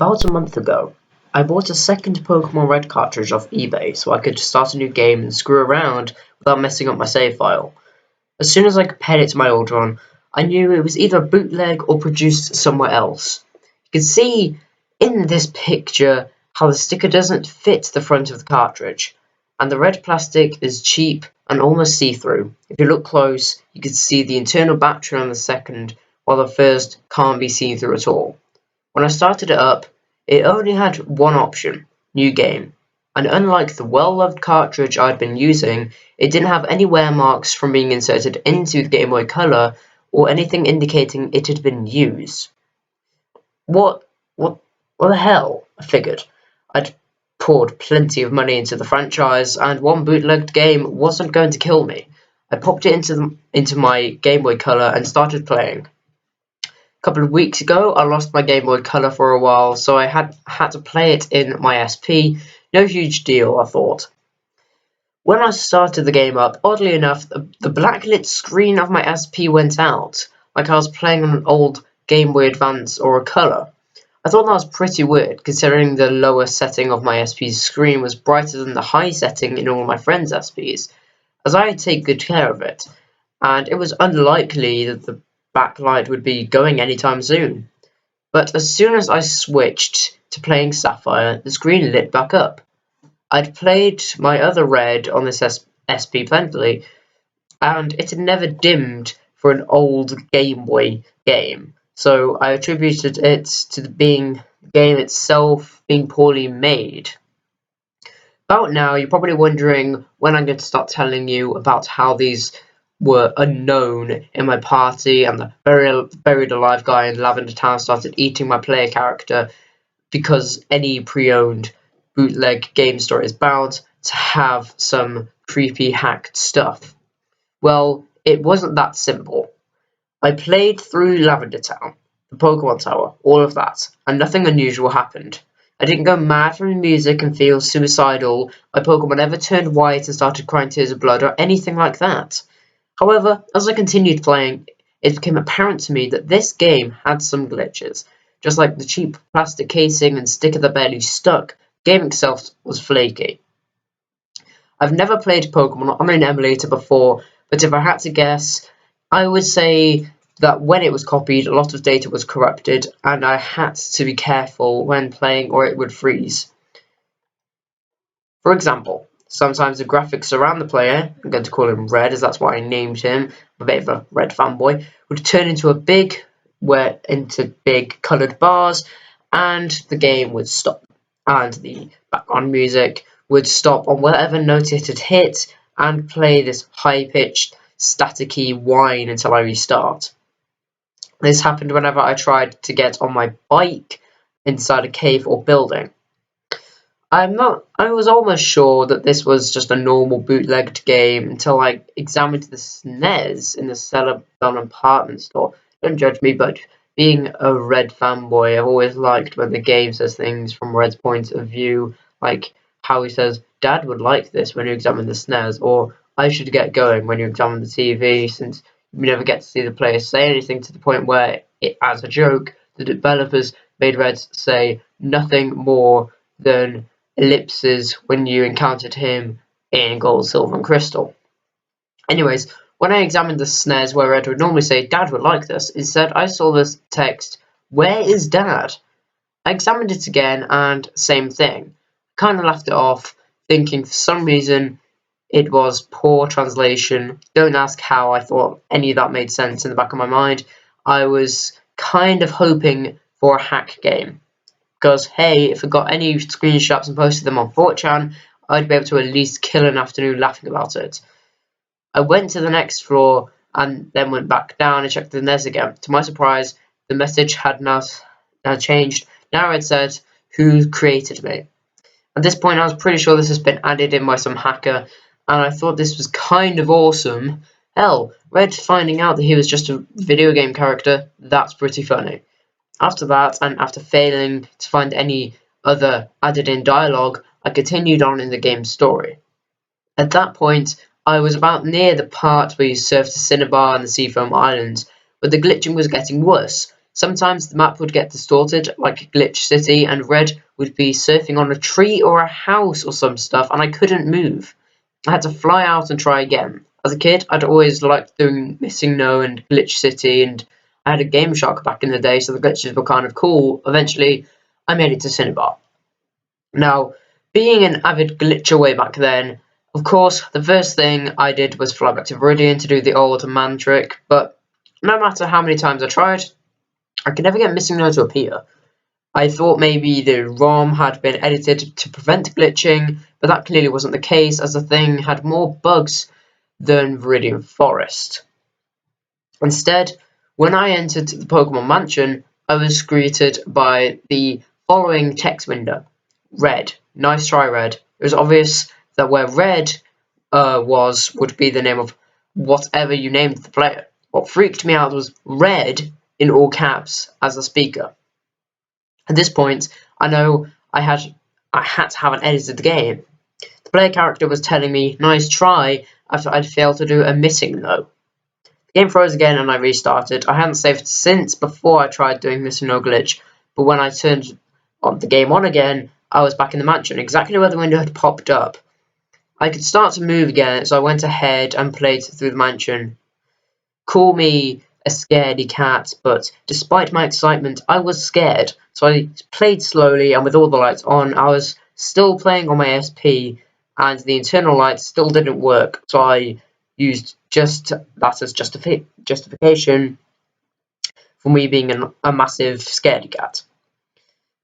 About a month ago, I bought a second Pokemon Red cartridge off eBay so I could start a new game and screw around without messing up my save file. As soon as I compared it to my old one, I knew it was either a bootleg or produced somewhere else. You can see in this picture how the sticker doesn't fit the front of the cartridge, and the red plastic is cheap and almost see-through. If you look close, you can see the internal battery on the second, while the first can't be seen through at all. When I started it up, it only had one option: New Game, and unlike the well-loved cartridge I'd been using, it didn't have any wear marks from being inserted into the Game Boy Color or anything indicating it had been used. What, what, what the hell? I figured. I'd poured plenty of money into the franchise, and one bootlegged game wasn't going to kill me. I popped it into my Game Boy Color and started playing. A couple of weeks ago, I lost my Game Boy Color for a while, so I had to play it in my SP. No huge deal, I thought. When I started the game up, oddly enough, the backlit screen of my SP went out, like I was playing on an old Game Boy Advance or a Color. I thought that was pretty weird, considering the lower setting of my SP's screen was brighter than the high setting in all my friends' SPs, as I take good care of it, and it was unlikely that the backlight would be going anytime soon. But as soon as I switched to playing Sapphire, the screen lit back up. I'd played my other Red on this SP plentifully, and it had never dimmed for an old Game Boy game, so I attributed it to the game itself being poorly made. About now, you're probably wondering when I'm going to start telling you about how these were unknown in my party, and the buried alive guy in Lavender Town started eating my player character, because any pre-owned bootleg game store is bound to have some creepy hacked stuff. Well, it wasn't that simple. I played through Lavender Town, the Pokemon Tower, all of that, and nothing unusual happened. I didn't go mad from the music and feel suicidal. My Pokemon never turned white and started crying tears of blood or anything like that. However, as I continued playing, it became apparent to me that this game had some glitches. Just like the cheap plastic casing and sticker that barely stuck, the game itself was flaky. I've never played Pokemon on an emulator before, but if I had to guess, I would say that when it was copied, a lot of data was corrupted, and I had to be careful when playing or it would freeze. For example, sometimes the graphics around the player, I'm going to call him Red as that's why I named him, I'm a bit of a Red fanboy, would turn into big coloured bars, and the game would stop. And the background music would stop on whatever note it had hit and play this high-pitched, staticky whine until I restart. This happened whenever I tried to get on my bike inside a cave or building. I was almost sure that this was just a normal bootlegged game until I examined the SNES in the cellar of an apartment store. Don't judge me, but being a Red fanboy, I've always liked when the game says things from Red's point of view, like how he says, "Dad would like this when you examine the SNES," or "I should get going" when you examine the TV, since you never get to see the player say anything to the point where, as a joke, the developers made Red say nothing more than ellipses when you encountered him in Gold, Silver, and Crystal. Anyways, when I examined the SNES where Red would normally say, "Dad would like this," instead I saw this text, "Where is Dad?" I examined it again and same thing. Kind of laughed it off, thinking for some reason it was poor translation. Don't ask how I thought any of that made sense in the back of my mind. I was kind of hoping for a hack game. Because, hey, if I got any screenshots and posted them on 4chan, I'd be able to at least kill an afternoon laughing about it. I went to the next floor and then went back down and checked the NES again. To my surprise, the message had now changed. Now it said, "Who created me?" At this point, I was pretty sure this has been added in by some hacker, and I thought this was kind of awesome. Hell, Red finding out that he was just a video game character, that's pretty funny. After that, and after failing to find any other added-in dialogue, I continued on in the game's story. At that point, I was about near the part where you surfed to Cinnabar and the Seafoam Islands, but the glitching was getting worse. Sometimes the map would get distorted, like Glitch City, and Red would be surfing on a tree or a house or some stuff, and I couldn't move. I had to fly out and try again. As a kid, I'd always liked doing Missing No and Glitch City, and I had a Game Shark back in the day, so the glitches were kind of cool. Eventually, I made it to Cinnabar. Now, being an avid glitcher way back then, of course, the first thing I did was fly back to Viridian to do the old man trick, but no matter how many times I tried, I could never get Missing No to appear. I thought maybe the ROM had been edited to prevent glitching, but that clearly wasn't the case, as the thing had more bugs than Viridian Forest. Instead, when I entered the Pokemon Mansion, I was greeted by the following text window. Red. Nice try, Red. It was obvious that where Red would be the name of whatever you named the player. What freaked me out was Red in all caps as the speaker. At this point, I know I had to have an edited the game. The player character was telling me, nice try, after I'd failed to do a Missing No. The game froze again and I restarted. I hadn't saved since before I tried doing Missing No glitch, but when I turned the game on again, I was back in the mansion, exactly where the window had popped up. I could start to move again, so I went ahead and played through the mansion. Call me a scaredy cat, but despite my excitement, I was scared. So I played slowly, and with all the lights on, I was still playing on my SP, and the internal lights still didn't work. So I used just that as justification for me being a massive scaredy cat.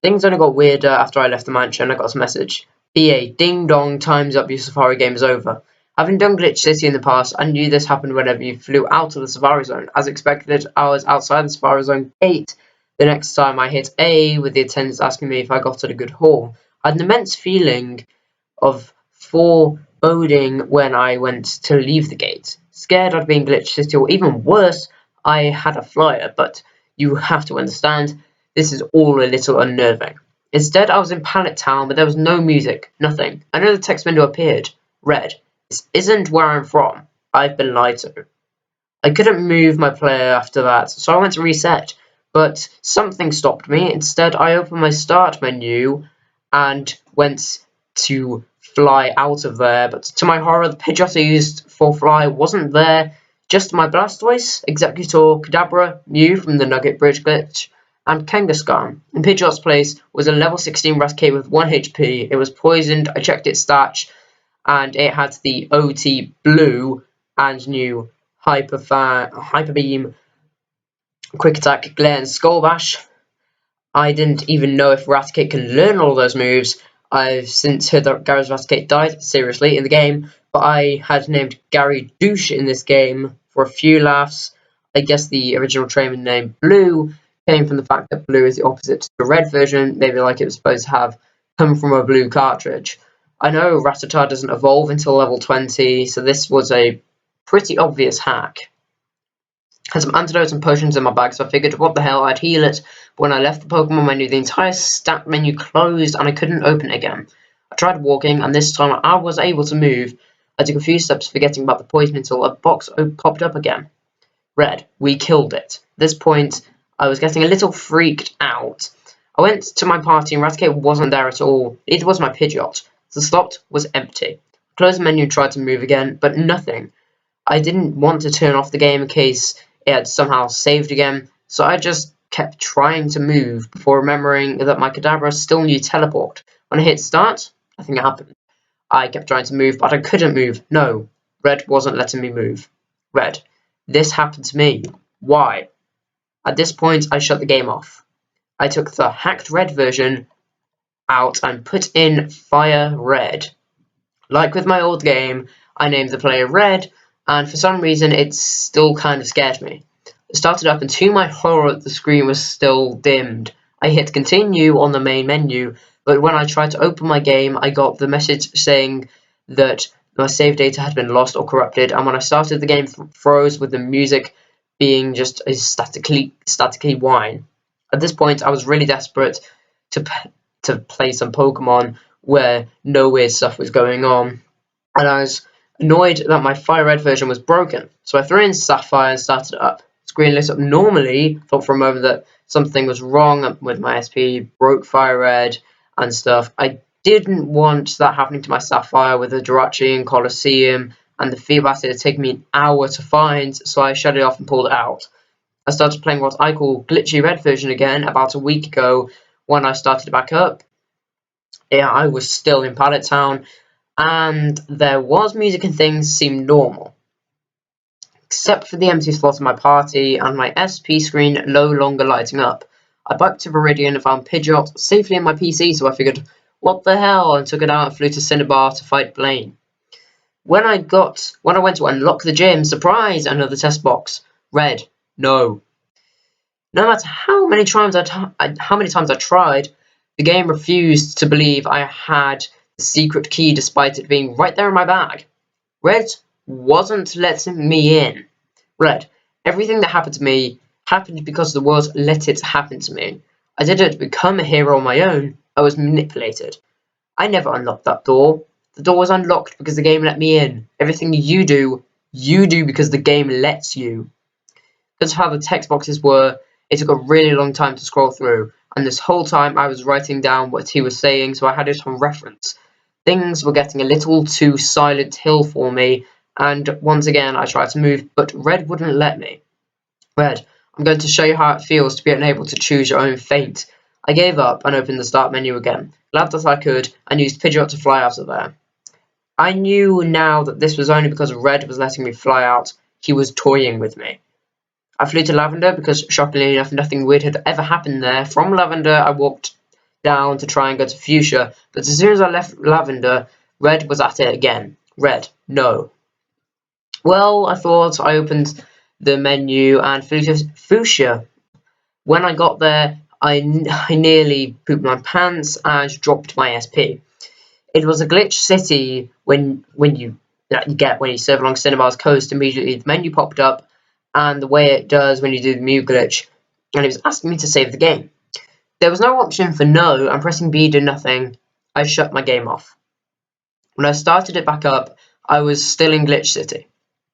Things only got weirder after I left the mansion. I got a message. EA, ding dong, time's up, your Safari game is over. Having done Glitch City in the past, I knew this happened whenever you flew out of the Safari Zone. As expected, I was outside the Safari Zone gate the next time I hit A, with the attendants asking me if I got at a good haul. I had an immense feeling of foreboding when I went to leave the gate. Scared I'd be in Glitch City, or even worse, I had a flyer, but you have to understand, this is all a little unnerving. Instead, I was in Pallet Town, but there was no music, nothing. I know the text window appeared. Red. This isn't where I'm from. I've been lied to. I couldn't move my player after that, so I went to reset, but something stopped me. Instead, I opened my start menu and went to fly out of there, but to my horror, the Pidgeot I used for fly wasn't there, just my Blastoise, Executor, Kadabra, Mew from the Nugget Bridge glitch, and Kangaskhan. In Pidgeot's place was a level 16 Raticate with 1 HP. It was poisoned. I checked its stats, and it had the OT Blue and new Hyper Beam, Quick Attack, Glare, and Skull Bash. I didn't even know if Raticate can learn all those moves. I've since heard that Gary's Raticate died, seriously, in the game, but I had named Gary Douche in this game for a few laughs. I guess the original trainer name Blue came from the fact that blue is the opposite to the red version, maybe like it was supposed to have come from a blue cartridge. I know Rattata doesn't evolve until level 20, so this was a pretty obvious hack. Had some antidotes and potions in my bag, so I figured what the hell, I'd heal it. But when I left the Pokemon menu, the entire stat menu closed and I couldn't open it again. I tried walking, and this time I was able to move. I took a few steps, forgetting about the poison until a box popped up again. Red, we killed it. At this point, I was getting a little freaked out. I went to my party and Raticate wasn't there at all. Neither was my Pidgeot. The slot was empty. I closed the menu and tried to move again, but nothing. I didn't want to turn off the game in case it had somehow saved again, so I just kept trying to move before remembering that my Kadabra still knew teleport. When I hit start, nothing happened. I kept trying to move, but I couldn't move. No, Red wasn't letting me move. Red, this happened to me. Why? At this point, I shut the game off. I took the hacked Red version out and put in Fire Red. Like with my old game, I named the player Red, and for some reason it still kind of scared me. It started up, and to my horror, the screen was still dimmed. I hit continue on the main menu, but when I tried to open my game, I got the message saying that my save data had been lost or corrupted, and when I started the game, froze with the music being just a statically whine. At this point, I was really desperate to play some Pokemon where no weird stuff was going on, and I was annoyed that my Fire Red version was broken, so I threw in Sapphire and started it up. It's screen lit up normally, thought for a moment that something was wrong with my SP, broke Fire Red and stuff. I didn't want that happening to my Sapphire with the Jirachi and Colosseum, and the Feebas. It had taken me an hour to find, so I shut it off and pulled it out. I started playing what I call Glitchy Red version again about a week ago when I started back up. Yeah, I was still in Pallet Town, and there was music and things seemed normal. Except for the empty slot in my party and my SP screen no longer lighting up. I biked to Viridian and found Pidgeot safely in my PC, so I figured, what the hell, and took it out and flew to Cinnabar to fight Blaine. When I went to unlock the gym, surprise, another test box. Red, no. No matter how many times I tried, the game refused to believe I had the secret key despite it being right there in my bag. Red wasn't letting me in. Red, everything that happened to me happened because the world let it happen to me. I didn't become a hero on my own. I was manipulated. I never unlocked that door. The door was unlocked because the game let me in. Everything you do because the game lets you. Because of how the text boxes were, it took a really long time to scroll through, and this whole time I was writing down what he was saying, so I had it on reference. Things were getting a little too Silent Hill for me, and once again I tried to move, but Red wouldn't let me. Red, I'm going to show you how it feels to be unable to choose your own fate. I gave up and opened the start menu again, glad that I could, and used Pidgeot to fly out of there. I knew now that this was only because Red was letting me fly out. He was toying with me. I flew to Lavender because, shockingly enough, nothing weird had ever happened there. From Lavender, I walked down to try and go to Fuchsia, but as soon as I left Lavender, Red was at it again. Red, no. Well, I thought. I opened the menu and flew to Fuchsia. When I got there, I nearly pooped my pants and dropped my SP. It was a glitch city when you get when you serve along Cinnabar's coast. Immediately the menu popped up, and the way it does when you do the mute glitch, and it was asking me to save the game. There was no option for no, and pressing B did nothing. I shut my game off. When I started it back up, I was still in Glitch City.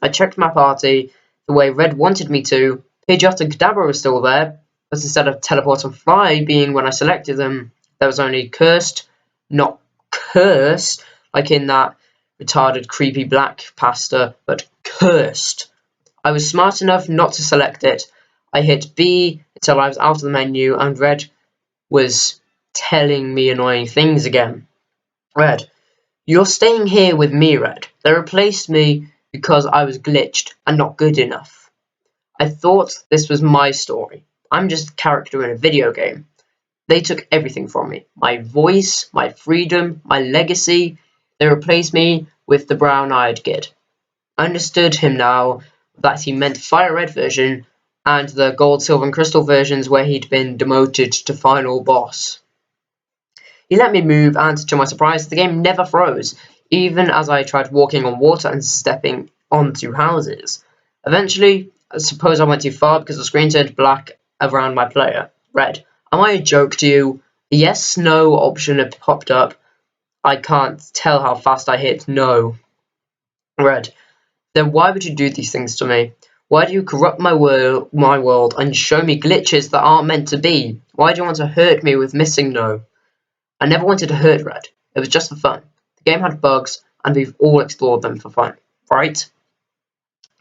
I checked my party the way Red wanted me to. Pidgeot and Kadabra were still there, but instead of Teleport and Fly being when I selected them, there was only Cursed, not Curse, like in that retarded creepy black pasta, but Cursed. I was smart enough not to select it. I hit B until I was out of the menu and Red was telling me annoying things again. Red, you're staying here with me, Red. They replaced me because I was glitched and not good enough. I thought this was my story. I'm just a character in a video game. They took everything from me. My voice, my freedom, my legacy. They replaced me with the brown-eyed kid. I understood him now that he meant Fire Red version and the Gold, Silver and Crystal versions where he'd been demoted to Final Boss. He let me move and, to my surprise, the game never froze, even as I tried walking on water and stepping onto houses. Eventually, I suppose I went too far because the screen turned black around my player. Red, am I a joke to you? A yes/no option had popped up. I can't tell how fast I hit no. Red, then why would you do these things to me? Why do you corrupt my world and show me glitches that aren't meant to be? Why do you want to hurt me with missing no? I never wanted to hurt Red. It was just for fun. The game had bugs, and we've all explored them for fun, right?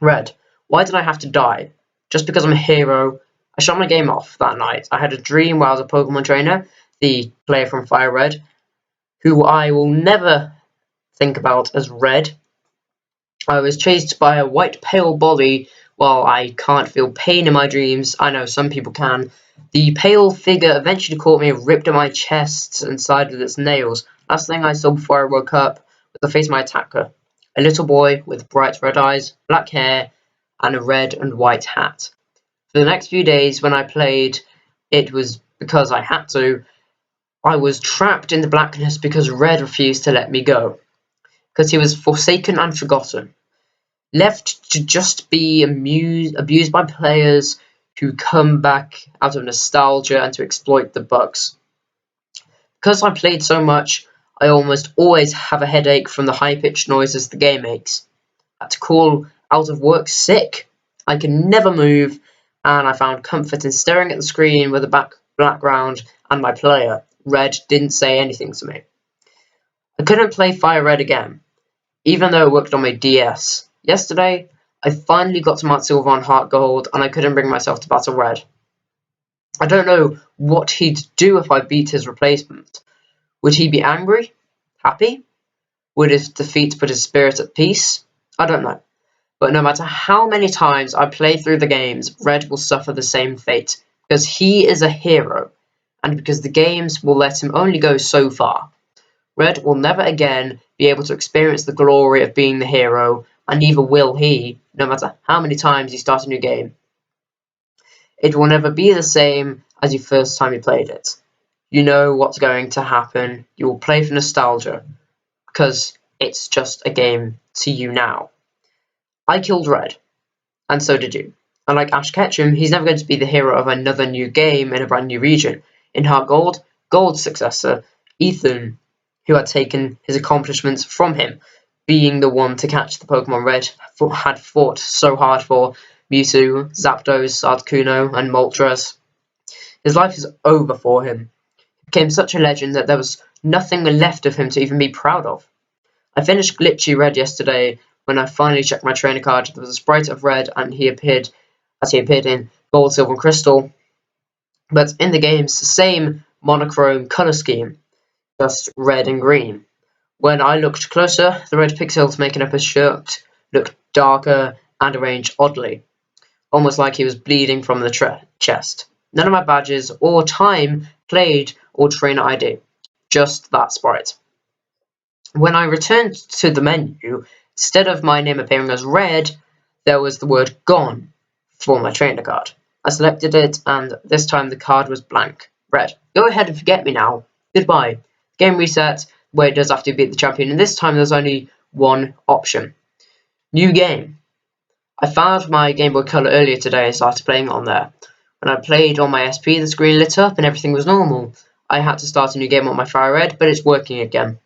Red, why did I have to die? Just because I'm a hero? I shut my game off that night. I had a dream where I was a Pokemon trainer, the player from Fire Red, who I will never think about as Red. I was chased by a white pale body. While I can't feel pain in my dreams, I know some people can. The pale figure eventually caught me and ripped at my chest and side with its nails. Last thing I saw before I woke up was the face of my attacker. A little boy with bright red eyes, black hair, and a red and white hat. For the next few days when I played, it was because I had to. I was trapped in the blackness because Red refused to let me go. Because he was forsaken and forgotten. Left to just be abused by players who come back out of nostalgia and to exploit the bugs. Because I played so much, I almost always have a headache from the high-pitched noises the game makes. I had to call out of work sick. I can never move, and I found comfort in staring at the screen with a background and my player. Red didn't say anything to me. I couldn't play Fire Red again, even though it worked on my DS. Yesterday, I finally got to Mount Silver on Heart Gold, and I couldn't bring myself to battle Red. I don't know what he'd do if I beat his replacement. Would he be angry? Happy? Would his defeat put his spirit at peace? I don't know. But no matter how many times I play through the games, Red will suffer the same fate, because he is a hero, and because the games will let him only go so far. Red will never again be able to experience the glory of being the hero, and neither will he, no matter how many times you start a new game. It will never be the same as the first time you played it. You know what's going to happen, you will play for nostalgia, because it's just a game to you now. I killed Red, and so did you. Unlike Ash Ketchum, he's never going to be the hero of another new game in a brand new region. In Heart Gold, Gold's successor, Ethan, who had taken his accomplishments from him, being the one to catch the Pokemon Red had fought so hard for, Mewtwo, Zapdos, Articuno, and Moltres. His life is over for him. He became such a legend that there was nothing left of him to even be proud of. I finished Glitchy Red yesterday. When I finally checked my trainer card, there was a sprite of Red, and he appeared in Gold, Silver, and Crystal. But in the game's same monochrome color scheme, just red and green. When I looked closer, the red pixels making up his shirt looked darker and arranged oddly, almost like he was bleeding from the chest. None of my badges or time played or trainer ID, just that sprite. When I returned to the menu, instead of my name appearing as Red, there was the word Gone for my trainer card. I selected it, and this time the card was blank. Red. Go ahead and forget me now. Goodbye. Game reset, where it does after you beat the champion, and this time there's only one option. New game. I found my Game Boy Color earlier today and started playing on there. When I played on my SP, the screen lit up and everything was normal. I had to start a new game on my Fire Red, but it's working again.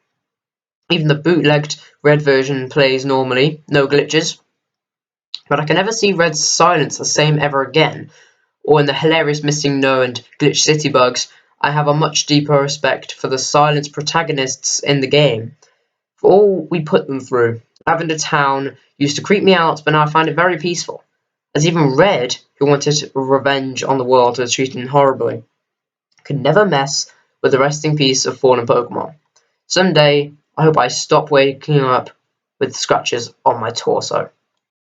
Even the bootlegged Red version plays normally, no glitches. But I can never see Red's silence the same ever again, or in the hilarious Missing No and Glitch City bugs. I have a much deeper respect for the silence protagonists in the game, for all we put them through. Lavender Town used to creep me out, but now I find it very peaceful. As even Red, who wanted revenge on the world, was treated horribly, could never mess with the resting peace of fallen Pokemon. Someday, I hope I stop waking up with scratches on my torso.